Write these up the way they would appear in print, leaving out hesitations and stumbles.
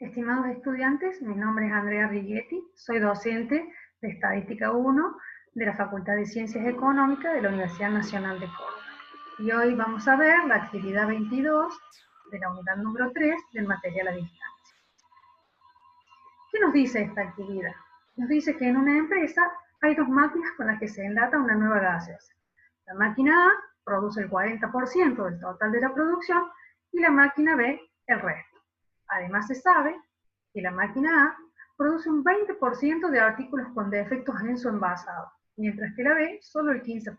Estimados estudiantes, mi nombre es Andrea Righetti, soy docente de Estadística 1 de la Facultad de Ciencias Económicas de la Universidad Nacional de Córdoba. Y hoy vamos a ver la actividad 22 de la unidad número 3 del material a distancia. ¿Qué nos dice esta actividad? Nos dice que en una empresa hay dos máquinas con las que se enlata una nueva gaseosa. La máquina A produce el 40% del total de la producción y la máquina B el resto. Además se sabe que la máquina A produce un 20% de artículos con defectos en su envasado, mientras que la B solo el 15%.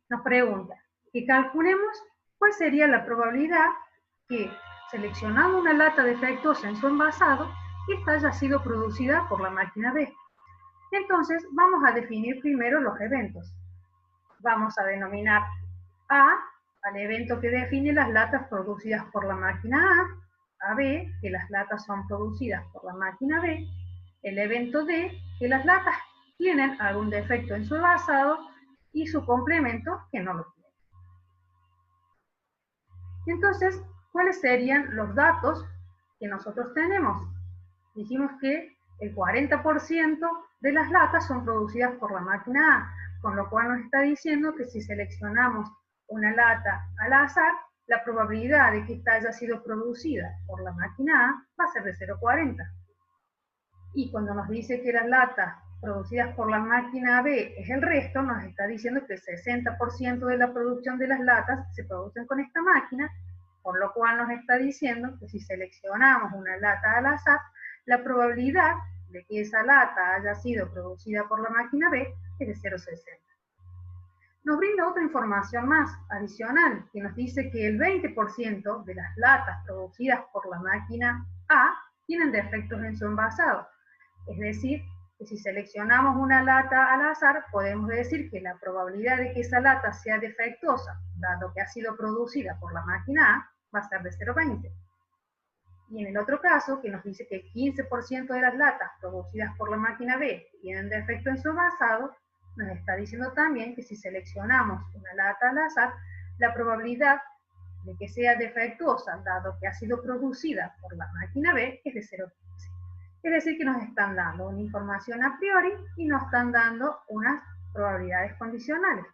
Nos pregunta que calculemos cuál sería la probabilidad que, seleccionando una lata defectuosa en su envasado, esta haya sido producida por la máquina B. Entonces vamos a definir primero los eventos. Vamos a denominar A al evento que define las latas producidas por la máquina A B, que las latas son producidas por la máquina B, el evento D, que las latas tienen algún defecto en su envasado, y su complemento, que no lo tiene. Entonces, ¿cuáles serían los datos que nosotros tenemos? Dijimos que el 40% de las latas son producidas por la máquina A, con lo cual nos está diciendo que si seleccionamos una lata al azar, la probabilidad de que esta haya sido producida por la máquina A va a ser de 0,40. Y cuando nos dice que las latas producidas por la máquina B es el resto, nos está diciendo que el 60% de la producción de las latas se producen con esta máquina, por lo cual nos está diciendo que si seleccionamos una lata al azar, la probabilidad de que esa lata haya sido producida por la máquina B es de 0,60. Nos brinda otra información más adicional, que nos dice que el 20% de las latas producidas por la máquina A tienen defectos en su envasado. Es decir, que si seleccionamos una lata al azar, podemos decir que la probabilidad de que esa lata sea defectuosa, dado que ha sido producida por la máquina A, va a ser de 0,20. Y en el otro caso, que nos dice que el 15% de las latas producidas por la máquina B tienen defecto en su envasado, nos está diciendo también que si seleccionamos una lata al azar, la probabilidad de que sea defectuosa, dado que ha sido producida por la máquina B, es de 0,15. Es decir, que nos están dando una información a priori y nos están dando unas probabilidades condicionales.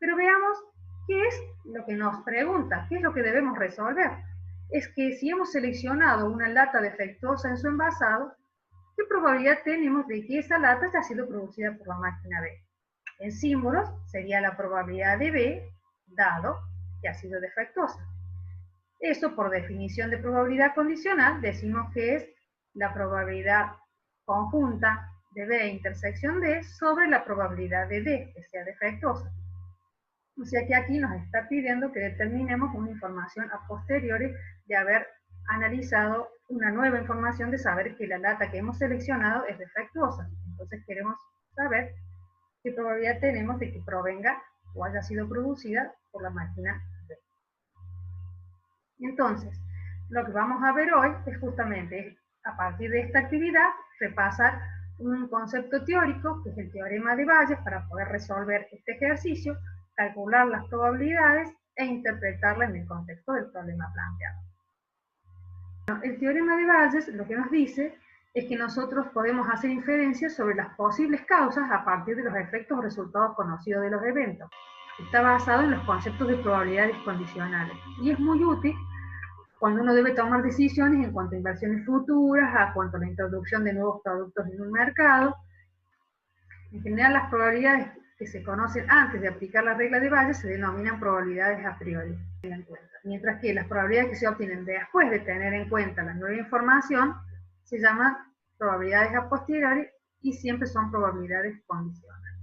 Pero veamos qué es lo que nos pregunta, qué es lo que debemos resolver. Es que si hemos seleccionado una lata defectuosa en su envasado, ¿qué probabilidad tenemos de que esa lata haya sido producida por la máquina B? En símbolos sería la probabilidad de B, dado que ha sido defectuosa. Eso, por definición de probabilidad condicional, decimos que es la probabilidad conjunta de B intersección D sobre la probabilidad de D, que sea defectuosa. O sea que aquí nos está pidiendo que determinemos una información a posteriori de haber analizado una nueva información, de saber que la lata que hemos seleccionado es defectuosa. Entonces queremos saber qué probabilidad tenemos de que provenga o haya sido producida por la máquina B. Entonces, lo que vamos a ver hoy es justamente, a partir de esta actividad, repasar un concepto teórico, que es el teorema de Bayes, para poder resolver este ejercicio, calcular las probabilidades e interpretarla en el contexto del problema planteado. El teorema de Bayes lo que nos dice es que nosotros podemos hacer inferencias sobre las posibles causas a partir de los efectos o resultados conocidos de los eventos. Está basado en los conceptos de probabilidades condicionales y es muy útil cuando uno debe tomar decisiones en cuanto a inversiones futuras, a cuanto a la introducción de nuevos productos en un mercado. En general, las probabilidades que se conocen antes de aplicar la regla de Bayes se denominan probabilidades a priori, mientras que las probabilidades que se obtienen después de tener en cuenta la nueva información se llaman probabilidades a posteriori y siempre son probabilidades condicionales.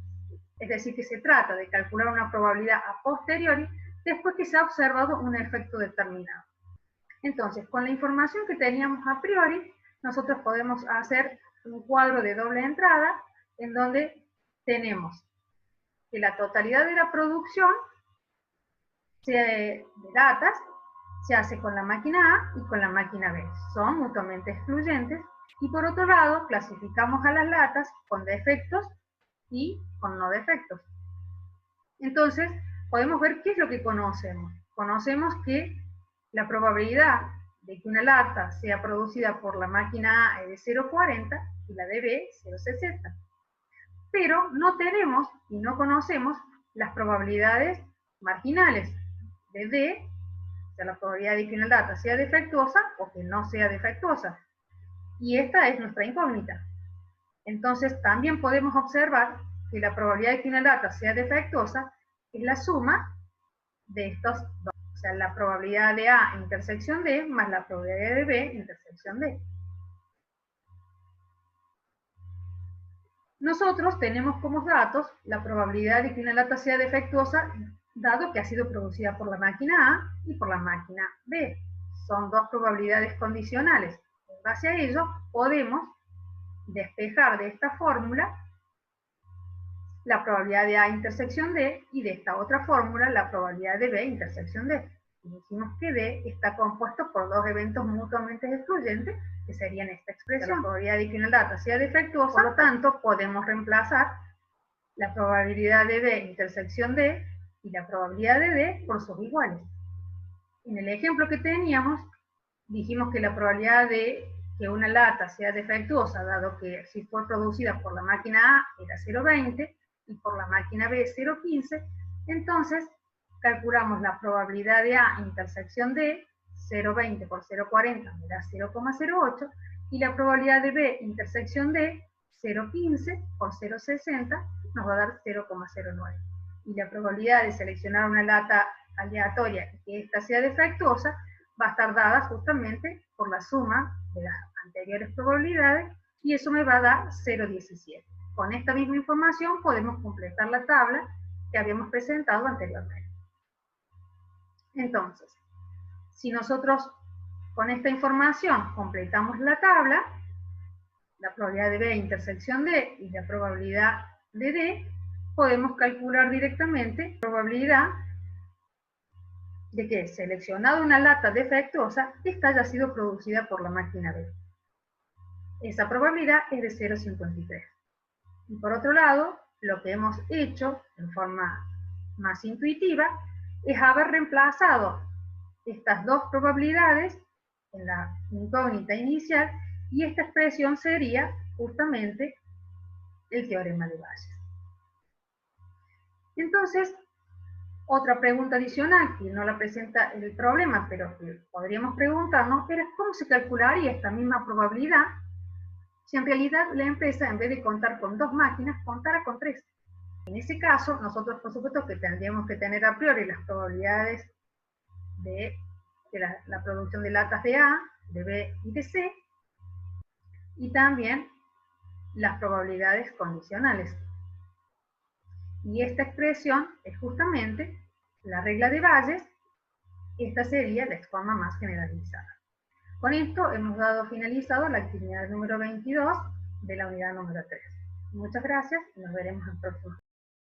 Es decir, que se trata de calcular una probabilidad a posteriori después que se ha observado un efecto determinado. Entonces, con la información que teníamos a priori, nosotros podemos hacer un cuadro de doble entrada en donde tenemos que la totalidad de la producción de latas se hace con la máquina A y con la máquina B. Son mutuamente excluyentes. Y por otro lado, clasificamos a las latas con defectos y con no defectos. Entonces, podemos ver qué es lo que conocemos. Conocemos que la probabilidad de que una lata sea producida por la máquina A es de 0,40 y la de B 0,60. Pero no tenemos y no conocemos las probabilidades marginales de D, o sea, la probabilidad de que una lata sea defectuosa o que no sea defectuosa. Y esta es nuestra incógnita. Entonces, también podemos observar que la probabilidad de que una lata sea defectuosa es la suma de estos dos. O sea, la probabilidad de A intersección D más la probabilidad de B intersección D. Nosotros tenemos como datos la probabilidad de que una lata sea defectuosa, dado que ha sido producida por la máquina A y por la máquina B. Son dos probabilidades condicionales. En base a ello, podemos despejar de esta fórmula la probabilidad de A intersección D y de esta otra fórmula la probabilidad de B intersección D. Y decimos que D está compuesto por dos eventos mutuamente excluyentes, que serían esta expresión, la probabilidad de que una lata sea defectuosa. Por lo tanto, podemos reemplazar la probabilidad de B intersección D y la probabilidad de D por sus iguales. En el ejemplo que teníamos, dijimos que la probabilidad de que una lata sea defectuosa, dado que si fue producida por la máquina A era 0,20 y por la máquina B 0,15, entonces calculamos la probabilidad de A intersección D, 0,20 por 0,40 me da 0,08, y la probabilidad de B intersección D, 0,15 por 0,60 nos va a dar 0,09. Y la probabilidad de seleccionar una lata aleatoria y que ésta sea defectuosa va a estar dada justamente por la suma de las anteriores probabilidades, y eso me va a dar 0,17. Con esta misma información podemos completar la tabla que habíamos presentado anteriormente. Entonces, si nosotros con esta información completamos la tabla, la probabilidad de B intersección D y la probabilidad de D, podemos calcular directamente la probabilidad de que, seleccionada una lata defectuosa, esta haya sido producida por la máquina B. Esa probabilidad es de 0,53. Y por otro lado, lo que hemos hecho en forma más intuitiva es haber reemplazado estas dos probabilidades en la incógnita inicial, y esta expresión sería justamente el teorema de Bayes. Entonces, otra pregunta adicional, que no la presenta el problema, pero que podríamos preguntarnos, era cómo se calcularía esta misma probabilidad si en realidad la empresa, en vez de contar con dos máquinas, contara con tres. En ese caso, nosotros por supuesto que tendríamos que tener a priori las probabilidades de la producción de latas de A, de B y de C, y también las probabilidades condicionales. Y esta expresión es justamente la regla de Bayes. Esta sería la forma más generalizada. Con esto hemos dado finalizado la actividad número 22 de la unidad número 3. Muchas gracias y nos veremos el próximo.